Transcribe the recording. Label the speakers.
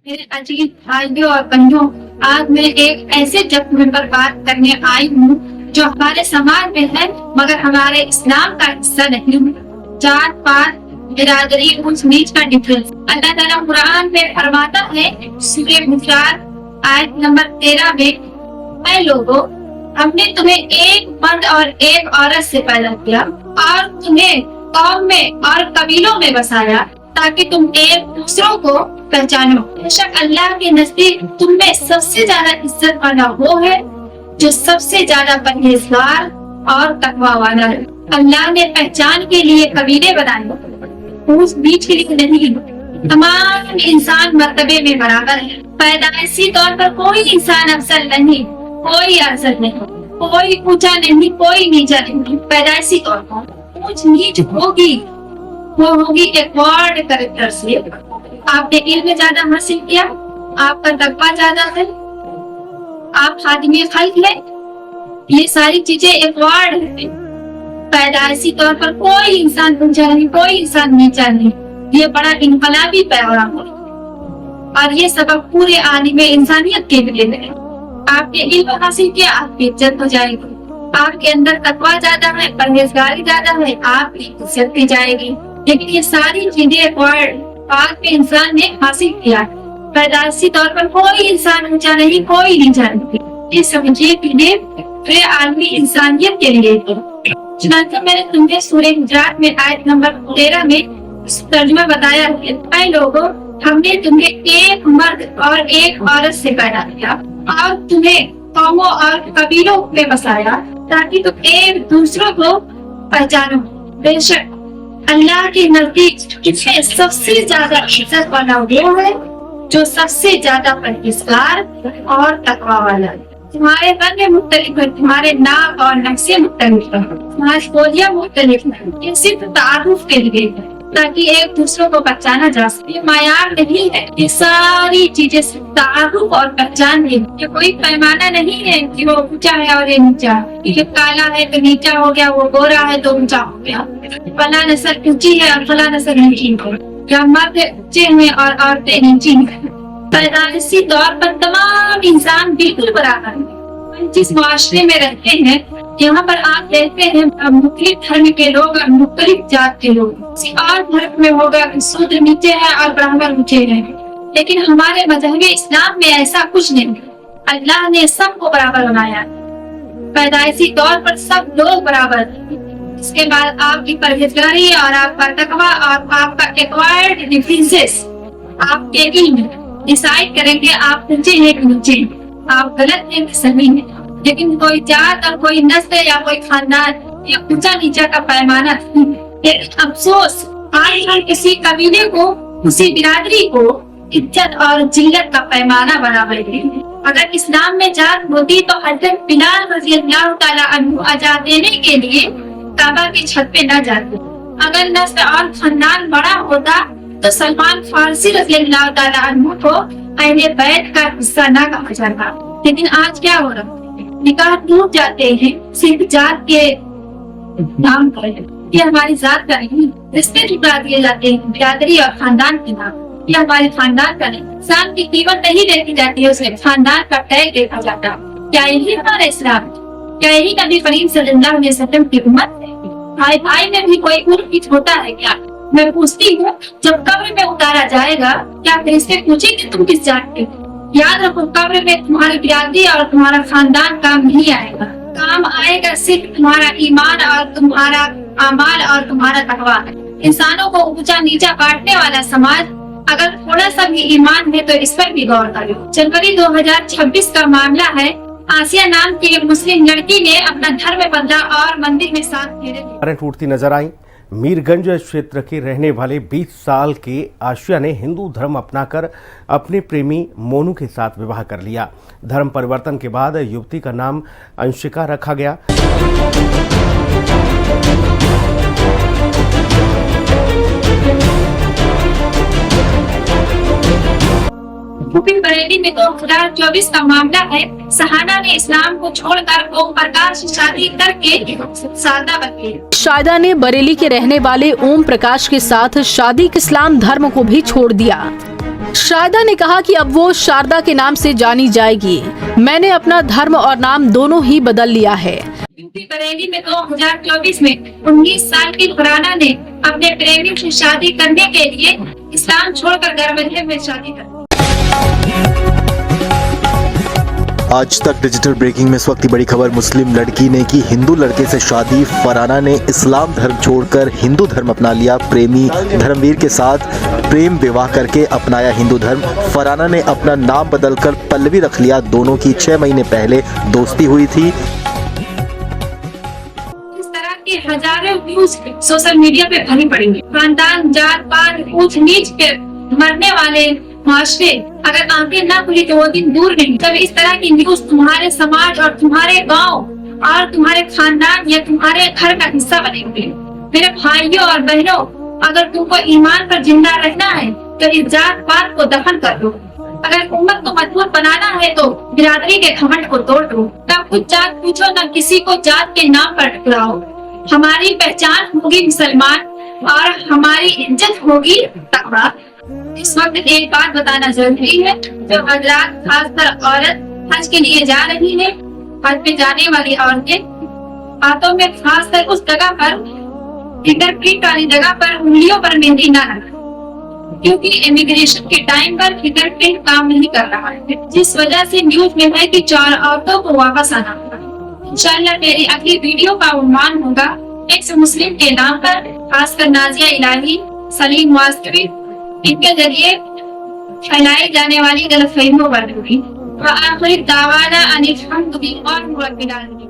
Speaker 1: मेरे अजीज भाइयों और बहनों, आज मैं एक ऐसे जख्म पर बात करने आई हूँ जो हमारे समाज में है मगर हमारे इस्लाम का हिस्सा नहीं है। जात पात बिरादरी ऊंच नीच का डिफरेंस। अल्लाह ताला कुरान में फरमाता है सूरह हुजरात आयत नंबर 13 में, ऐ लोगों, हमने तुम्हें एक मर्द और एक औरत से पैदा किया और तुम्हें कौम में और कबीलों में बसाया ताकि तुम एक दूसरों को पहचानो। बेशक अल्लाह के नजदीक तुम में सबसे ज्यादा इज्जत वाला वो है जो सबसे ज्यादा परहेजगार और तकवा वाला है। अल्लाह ने पहचान के लिए कबीले बनाए, उस बीच के लिए नहीं। तमाम इंसान मर्तबे में बराबर है। पैदाइशी तौर पर कोई इंसान अफजल नहीं, कोई अफजल नहीं, कोई ऊंचा नहीं, कोई नीचा नहीं। पैदाइशी तौर पर ऊंच नीच होगी, वो होगी एक्वायर्ड कैरेक्टर से। आपने इल्म ज्यादा हासिल किया, आपका तकवा ज्यादा है, आप खादिमे खल्क है, ये सारी चीजें एक्वायर्ड है। पैदाइशी तौर पर कोई इंसान ऊंचा नहीं, कोई इंसान नीचा नहीं। ये बड़ा इनकलाबी पैगाम है और ये सबक पूरे आलिम इंसानियत के लिए है। आपने इल्म हासिल किया, आपकी इज्जत हो जाएगी। आपके अंदर तकवा ज्यादा है, परहेजगारी ज्यादा है, आपकी इज्जत की जाएगी। लेकिन ये सारी चीजें पाक के इंसान ने हासिल किया। पैदाइशी तौर पर कोई इंसान ऊंचा नहीं, कोई नीचा नहीं। ये समझिए कि ये आलमी इंसानियत के लिए चुनांचे मैंने तुम्हें सूरह हुजरात में आयत नंबर 13 में तर्जुमा बताया है, ऐ लोगों, हमने तुम्हें एक मर्द और एक औरत से पैदा किया और तुम्हें कौमों और कबीलों में बसाया ताकि तुम एक दूसरों को पहचानो। बेशक अल्लाह के नजदीक सबसे ज्यादा इज्जत वाला वो है जो सबसे ज्यादा परहेजगार और तकवा वाला है। तुम्हारे रंग मुख्तलिफ है, तुम्हारे नाम और नक्शे मुख्तलिफ है, तुम्हारी बोलियां मुख्तलिफ है। ये सिर्फ तारुफ के लिए है ताकि एक दूसरों को पहचाना जा सके। ये मायार नहीं है, ये सारी चीजें सिर्फ तारुफ और पहचान है। ये कोई पैमाना नहीं है कि वो ऊंचा है और ये नीचा, ये काला है तो नीचा हो गया, वो गोरा है तो ऊंचा हो गया, फला नस्ल ऊंची है और फला नस्ल नीची है, या मर्द ऊंचे हैं और औरतें नीची हैं। पैदाइशी तौर पर तमाम इंसान बिल्कुल बराबर है। जिस मुआशरे में रहते हैं यहाँ पर आप देखते हैं मुख्तलिफ धर्म के लोग और मुख्तलिफ जात के लोग। किसी और धर्म में होगा शूद्र नीचे है और ब्राह्मण ऊंचे हैं, लेकिन हमारे मजहब इस्लाम में ऐसा कुछ नहीं। अल्लाह ने सबको बराबर बनाया, पैदाइशी तौर पर सब लोग बराबर। इसके बाद आपकी परहेजगारी और आपका तकवा और आपका एक्वायर्ड डिफरेंसेस आपके इल्म डिसाइड करेंगे आप ऊंचे हैं कि नीचे, आप गलत हैं कि सही हैं। लेकिन कोई जात और कोई नस्ल या कोई खानदान या ऊंचा नीचा का पैमाना नहीं है। अफसोस आज हम किसी कबीले को, किसी बिरादरी को इज्जत और जिल्लत का पैमाना बना बैठे हैं। अगर इस्लाम में जात होती तो हज़रत बिलाल रज़ियल्लाहु ताला अन्हु आजाद देने के लिए काबा की छत पे न जाते। अगर नस्ल और खानदान बड़ा होता तो सलमान फारसी रज़ियल्लाहु ताला अन्हु को अहले बैत का हिस्सा न कहा जाता। लेकिन आज क्या हो रहा है, निकाह टूट जाते हैं सिर्फ जात के नाम पर। ये हमारी जात का नहीं, रिश्ते टुकरा दिए जाते हैं बिरादरी और खानदान के नाम। ये हमारे खानदान का नहीं। इंसान की कीमत नहीं देखी जाती है, उसे खानदान का टैग देखा जाता। क्या यही हमारा इस्लाम? क्या यही नबी करीम सल्लल्लाहु अलैहि वसल्लम की उम्मत है? भाई भाई में भी कोई ऊंच होता है क्या? मैं पूछती हूँ, जब कब्र में उतारा जाएगा क्या फरिश्ते पूछेंगे तुम किस जात के? याद रखो, कब्र में तुम्हारी बिरादरी और तुम्हारा खानदान काम नहीं आएगा। काम आएगा सिर्फ तुम्हारा ईमान और तुम्हारा अमाल और तुम्हारा तकवा। इंसानों को ऊंचा नीचा बांटने वाला समाज अगर थोड़ा सा भी ईमान है तो इस पर भी गौर करो। जनवरी 2026 का मामला है। आसिया नाम की एक मुस्लिम लड़की ने अपना धर्म बदला और मंदिर में 7 फेरे
Speaker 2: टूटती नजर आई। मीरगंज क्षेत्र के रहने वाले 20 साल के आशिया ने हिंदू धर्म अपनाकर अपने प्रेमी मोनू के साथ विवाह कर लिया। धर्म परिवर्तन के बाद युवती का नाम अंशिका रखा गया।
Speaker 1: बरेली में 2024 का मामला है। सहाना ने इस्लाम को छोड़कर ओम प्रकाश से शादी करके सादा बन गई।
Speaker 3: शायदा ने बरेली के रहने वाले ओम प्रकाश के साथ शादी के इस्लाम धर्म को भी छोड़ दिया। शारदा ने कहा कि अब वो शारदा के नाम से जानी जाएगी। मैंने अपना धर्म और नाम दोनों ही बदल लिया है।
Speaker 1: यूपी बरेली में 2024 में 19 साल की फरहाना ने अपने प्रेमी से शादी करने के लिए इस्लाम छोड़कर घर बंधे में शादी कर।
Speaker 4: आज तक डिजिटल ब्रेकिंग में इस वक्त की बड़ी खबर, मुस्लिम लड़की ने की हिंदू लड़के से शादी। फरहाना ने इस्लाम धर्म छोड़कर हिंदू धर्म अपना लिया। प्रेमी धर्मवीर के साथ प्रेम विवाह करके अपनाया हिंदू धर्म। फरहाना ने अपना नाम बदलकर पल्लवी रख लिया। दोनों की 6 महीने पहले दोस्ती हुई थी।
Speaker 1: इस तरह के हजारों न्यूज सोशल मीडिया पे भरी पड़ेंगे। खानदान, जात पात, ऊंच नीच के मरने वाले माशरे अगर आंखें ना खुली तो वो दिन दूर नहीं। जब इस तरह की न्यूज तुम्हारे समाज और तुम्हारे गांव और तुम्हारे खानदान या तुम्हारे घर का हिस्सा बनेंगे। मेरे भाइयों और बहनों, अगर तुमको ईमान पर जिंदा रहना है तो इस जात पात को दफन कर दो। अगर उम्मत को मजबूत बनाना है तो बिरादरी के घमंड को तोड़ दो। न कुछ जात पूछो, न किसी को जात के नाम पर टकराओ। हमारी पहचान होगी मुसलमान और हमारी इज्जत होगी तकवा। इस वक्त एक बात बताना जरूरी है, जो हजरात खासकर औरत हज के लिए जा रही है, हज पे जाने वाली औरतें हाथों में खासकर उस जगह पर फिंगरप्रिंट वाली जगह पर उंगलियों पर मेहंदी ना लगाएं, क्योंकि इमिग्रेशन के टाइम पर फिंगरप्रिंट काम नहीं कर रहा है, जिस वजह से न्यूज में है कि 4 औरतों को वापस आना होगा। इंशाल्लाह मेरी अगली वीडियो का उन्वान होगा एक्स मुस्लिम के नाम पर, खासकर नाजिया इलाही, सलीम वास्तवी, इनके जरिए फैलाई जाने वाली गलतफहमियों पर होगी। आखिरी दावाना अनिल हम्दुलिल्लाह रब्बिल आलमीन।